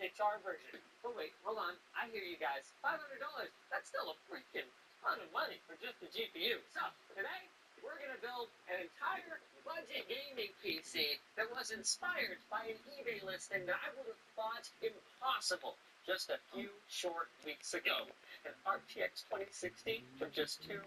It's our version. But wait, hold on. I hear you guys. $500, that's still a freaking ton of money for just a GPU. So, today, we're going to build an entire budget gaming PC that was inspired by an eBay listing that I would have thought impossible just a few short weeks ago. An RTX 2060 for just $200.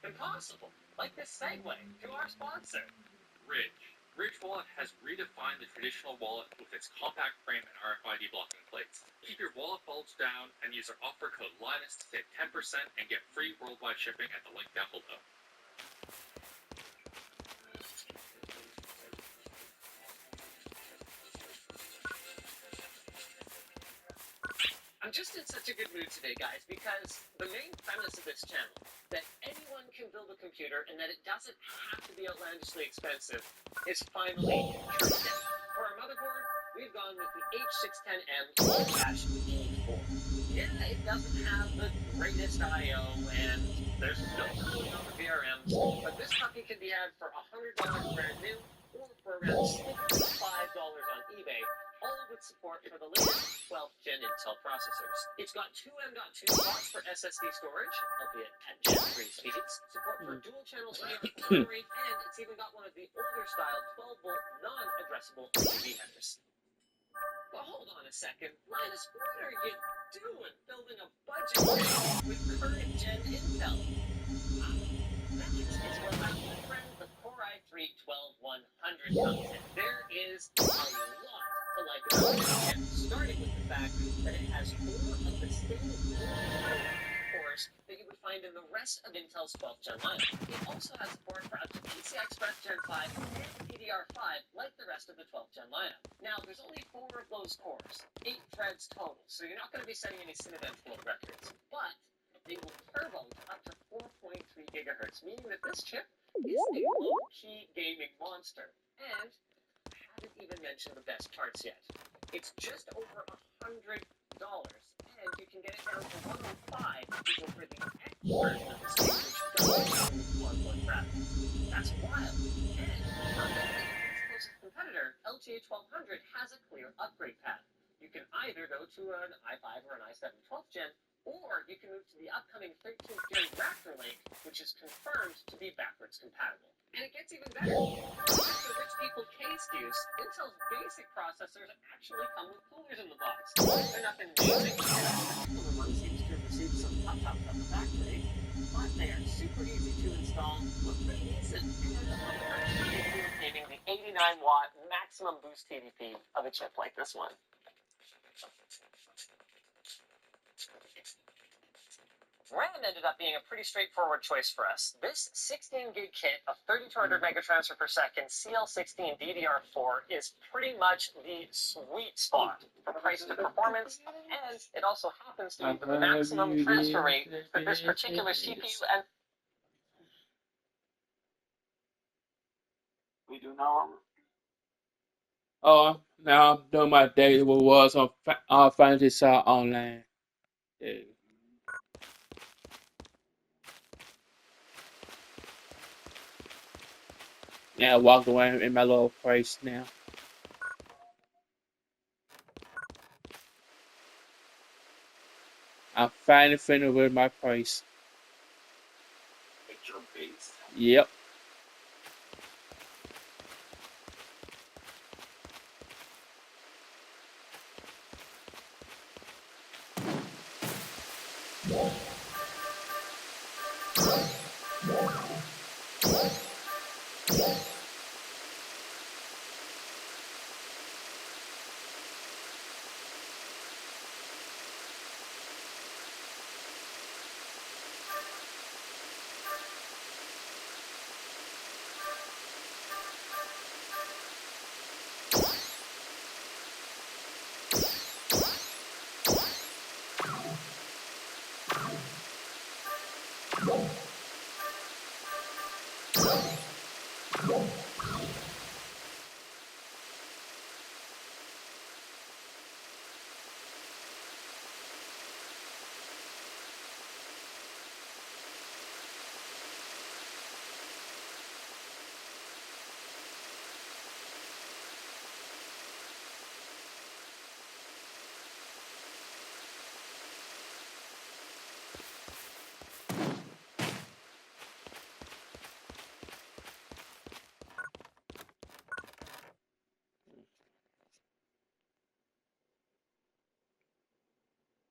Impossible. Like this segue to our sponsor. Ridge. Ridge Wallet has redefined the traditional wallet with its compact frame and RFID blocking plates. Keep your wallet bulge down and use our offer code Linus to save 10% and get free worldwide shipping at the link down below. I'm just in such a good mood today, guys, because the main premise of this channel, that anyone can build a computer and that it doesn't have to be outlandishly expensive, is finally true. For our motherboard, we've gone with the H610M E-4. Yeah, it doesn't have the greatest I/O, and there's no cooling on the VRMs, but this puppy can be had for $100 brand new, or for around $65 on eBay, all with support for the latest 12th gen Intel processors. It's got two M.2 slots for SSD storage, albeit at Gen 3 speeds, support for dual channel memory, and it's even got one of the older style 12-volt non-addressable RGB headers. But hold on a second, Linus, what are you doing building a budget with current gen Intel? It's where my good friend, the Core i3 12100 comes in. There is a lot to like about this chip, starting with the fact that it has 4 of the same cores that you would find in the rest of Intel's 12th gen lineup. It also has support for up to PCI Express Gen 5 and DDR5, like the rest of the 12th gen lineup. Now, there's only 4 of those cores, 8 threads total, so you're not going to be setting any Cinebench world records, but they will turbo to up to 4.3 gigahertz, meaning that this chip is a low-key gaming monster. And I haven't even mentioned the best parts yet. It's just over $100, and you can get it down to 105 if you go for the X version of this game, which doesn't come with onboard graphics. That's wild. And unlike its closest competitor, LGA 1200 has a clear upgrade path. You can either go to an i5 or an i7 12th gen, or you can move to the upcoming 13th gen Raptor Lake, which is confirmed to be backwards compatible. And it gets even better. Unlike the rich people case use, Intel's basic processors actually come with coolers in the box. They're nothing amazing. The particular one seems to have received some top-tops at the factory, but they are super easy to install, look pretty decent, and among other things, obtaining the 89-watt maximum boost TDP of a chip like this one. RAM ended up being a pretty straightforward choice for us. This 16 gig kit of 3200 megatransfer per second CL16 DDR4 is pretty much the sweet spot from price to performance, and it also happens to be the maximum transfer rate for this particular CPU. And We do now. Oh, now I'm doing my daily rewards on Phantasy online. Yeah. Yeah, I walked away in my little place now. I'm finally finished with my price. At your base. Yep.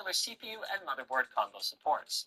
popular CPU and motherboard combo supports.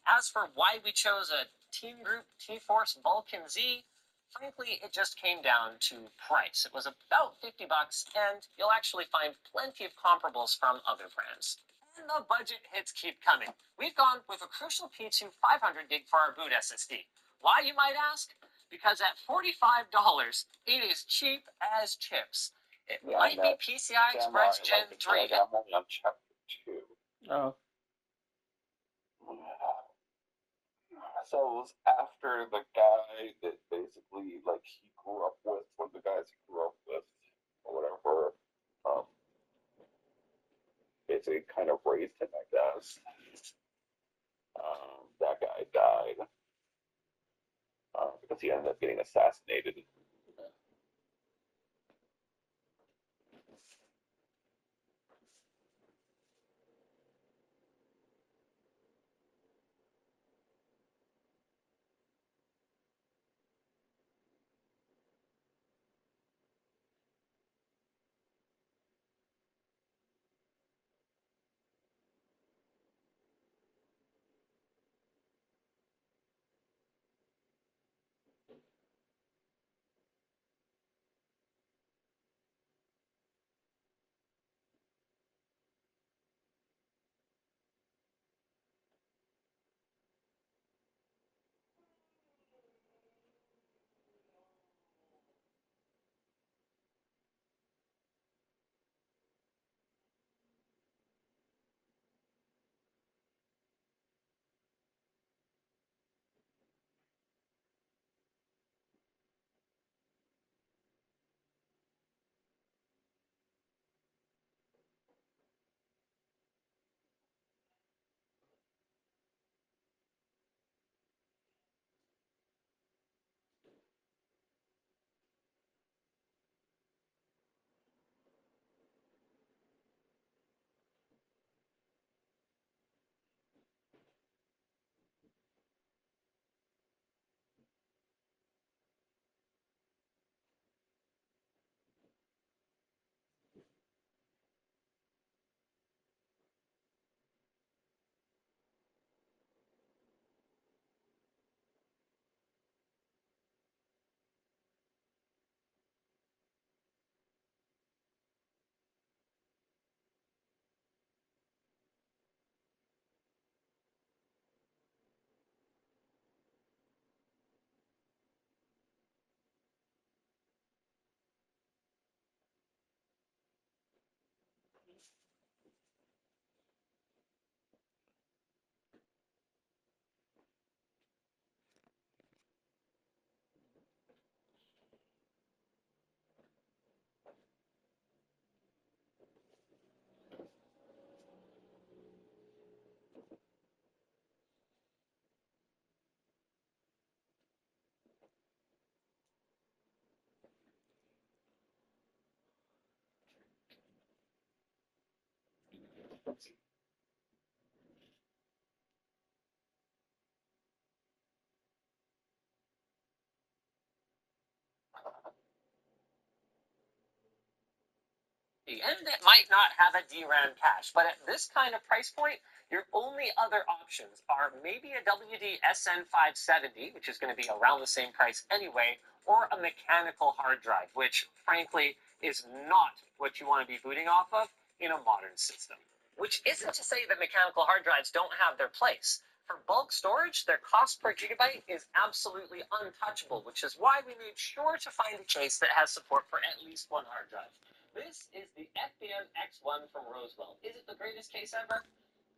As for why we chose a Team Group T-Force Vulcan Z, frankly, it just came down to price. It was about $50, and you'll actually find plenty of comparables from other brands. And the budget hits keep coming. We've gone with a Crucial P2 500 gig for our boot SSD. Why, you might ask? Because at $45, it is cheap as chips. It might be PCI Express Gen 3. I'm only on chapter 2. Oh, So it was after the guy that basically, like, he grew up with, one of the guys he grew up with, or whatever, basically kind of raised him, I guess. That guy died because he ended up getting assassinated. And it might not have a DRAM cache, but at this kind of price point, your only other options are maybe a WD SN570, which is going to be around the same price anyway, or a mechanical hard drive, which frankly is not what you want to be booting off of in a modern system. Which isn't to say that mechanical hard drives don't have their place. For bulk storage, their cost per gigabyte is absolutely untouchable, which is why we made sure to find a case that has support for at least one hard drive. This is the FBM X1 from Rosewell. Is it the greatest case ever?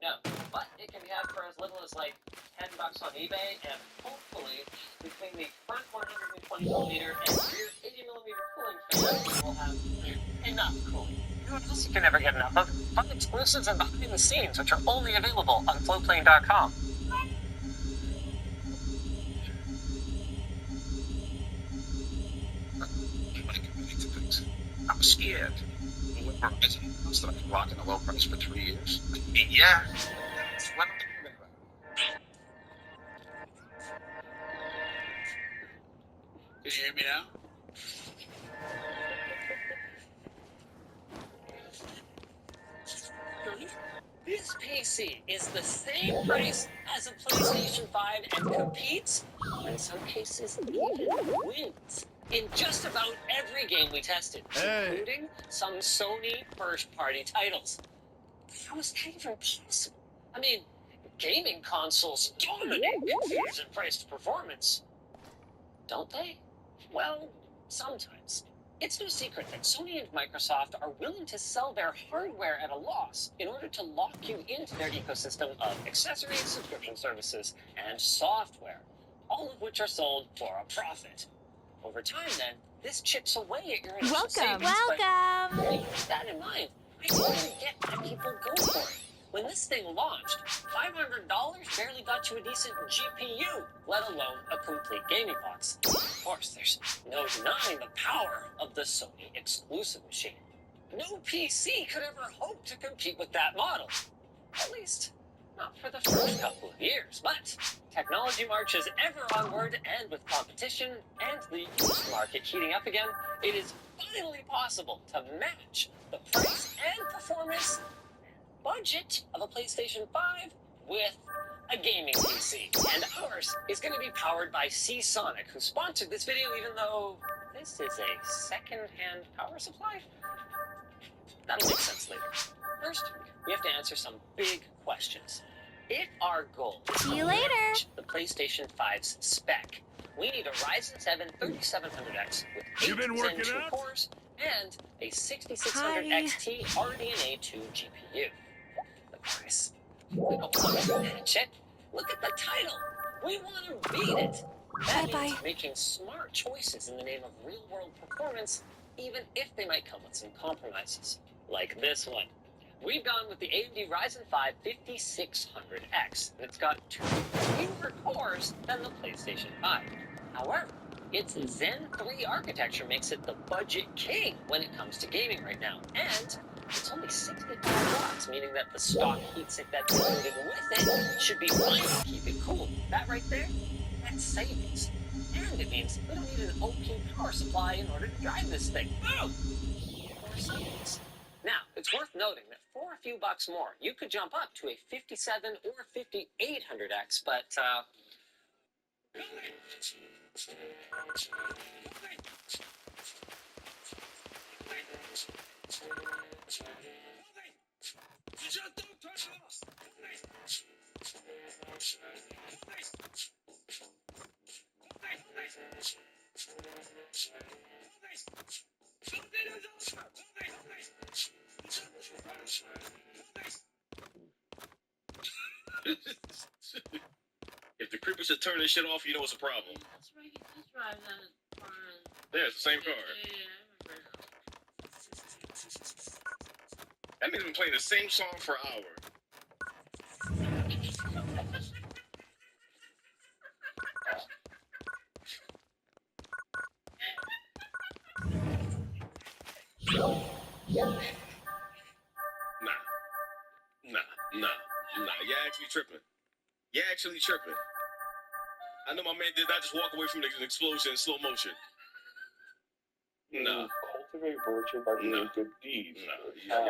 No, but it can be had for as little as like $10 on eBay, and hopefully, between the front 120mm and rear 80mm cooling fans, you will have enough cooling. You know what else you can never get enough of? Fun exclusives and behind the scenes, which are only available on flowplane.com. Committing to things. I'm scared. When Verizon announced that I could lock in a low price for 3 years, yeah, that's when I'm thinking about it. Can you hear me now? This PC is the same price as a PlayStation 5 and competes, or in some cases even wins, in just about every game we tested, including some Sony first-party titles. How is that even possible? I mean, gaming consoles dominate computers in price to performance. Don't they? Well, sometimes. It's no secret that Sony and Microsoft are willing to sell their hardware at a loss in order to lock you into their ecosystem of accessories, subscription services, and software, all of which are sold for a profit. Over time, then, this chips away at your initial savings. Welcome. But keep that in mind. I totally get why people go for it. When this thing launched, $500 barely got you a decent GPU, let alone a complete gaming box. Of course, there's no denying the power of the Sony exclusive machine. No PC could ever hope to compete with that model. At least, not for the first couple of years. But technology marches ever onward, and with competition and the used market heating up again, it is finally possible to match the price and performance budget of a PlayStation 5 with a gaming PC. And ours is going to be powered by Seasonic, who sponsored this video, even though this is a second-hand power supply. That'll make sense later. First, we have to answer some big questions. If our goal is See you to later. match the PlayStation 5's spec, we need a Ryzen 7 3700X with 8 You been Zen working 2 out? cores and a 6600 Hi. XT RDNA 2 GPU. The price. We don't want to match it. Look at the title. We want to beat it. That Bye-bye. means making smart choices in the name of real-world performance, even if they might come with some compromises. Like this one. We've gone with the AMD Ryzen 5 5600X, and it's got 2 fewer cores than the PlayStation 5. However, its Zen 3 architecture makes it the budget king when it comes to gaming right now, and it's only 65 watts, meaning that the stock heatsink that's included with it should be fine to keep it cool. That right there, that's savings. And it means we don't need an OP power supply in order to drive this thing. Boom! More savings. Now, it's worth noting that for a few bucks more, you could jump up to a 57 or 5800X, but, If the creeper should turn this shit off, you know it's a problem. That's right. He does drive down his car. Yeah, it's the same car. Yeah, That nigga's been playing the same song for an hour. Nah. You're actually tripping. I know my man did not just walk away from the explosion in slow motion. Nah. Cultivate virtue by doing good deeds. I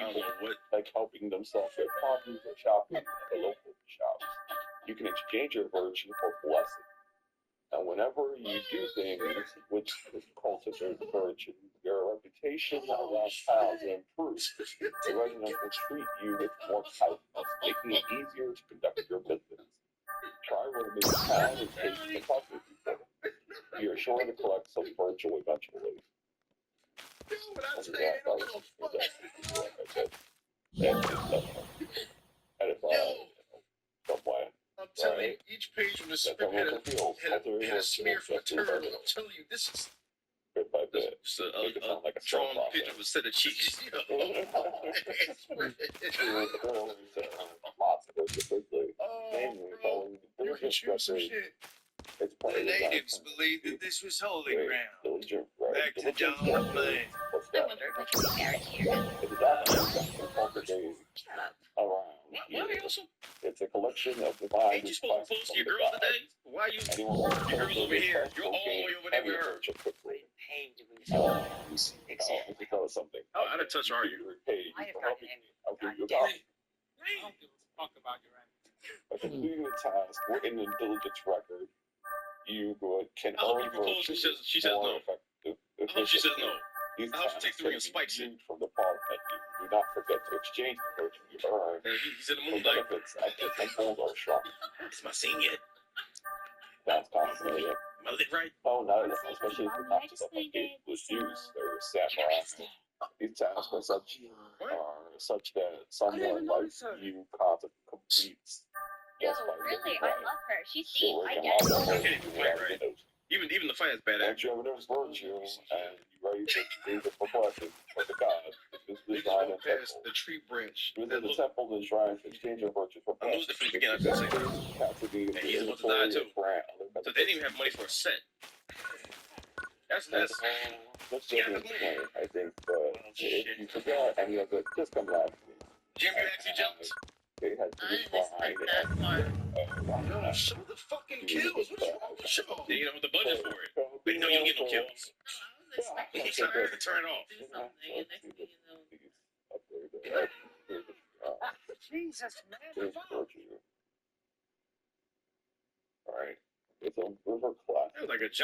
don't know what. Like helping themselves get coffee or shopping at the local shops. You can exchange your virtue for blessing. And whenever you do things which cultivate virtue, your reputation around town will improve. The residents will treat you with more kindness, making it easier to conduct your business. Try roaming town and taste the coffee people. You're sure to collect some virtue eventually. What I'm telling you, each page from the script had a smear from a turtle. I'm telling you, this is Bit by bit. just a strong picture of a set of cheeks. Lots of it, quickly. Oh, bro, you can shoot some shit. It's part The of the natives document. believed that this was holy Very ground. diligent, right? Back to Diligent John work. Plain. What's I that? wonder if I can be married here. It's a document that can congregate Shut up. around Why are here. you also? It's a collection of divine Ain't you supposed to post to your girl today? Why you? Anyone Your girl's over here. You're all the way over there with her. quickly. Paid to be Let me tell you something. Oh, I didn't touch her, are you? You're paid I have for gotten helping angry. me. I'll give you a God copy. I don't give a fuck about your answer. By completing the task in the diligence record, you can I hope earn you propose. virtues She says more no. effective. I hope she says no. These I hope she tasks takes the can ring and be spikes it. viewed from the bottom menu. Do not forget to exchange the virtue you earn And he's in the for moonlight. benefits at the temple or shop. It's my scene yet. That's fascinating. Am I lit right? Oh, no, especially if you're not stuff like ageless Jews or samurai. These tasks are such that someone like you completes. Yo, Yes, by really, the I way. love her. She's So deep. we I can get have it. a Okay, right. Even the fight is badass. Once you have enough virtue and you're ready to do the blessing for the god, visit the They just shrine walk and past temple. the tree branch. Visit the temple and shrine to exchange your virtues for I'm losing it from the beginning. I was gonna say. captivate And he's about to die, too. grant. So they didn't even have money for a set. That's Let's yeah, get let's it move. I think, but shit. if you forgot any of it, just come last week. Jim, you actually jumped. They had to I didn't decline expect that part. No, show the fucking kills. What is wrong with y'all? They didn't have the budget for it. So, They know you don't get no kills. No, I was expecting He's you trying to turn it off. to do something, and next thing you know, Jesus, man. Alright. It's a river class. That was like a jump.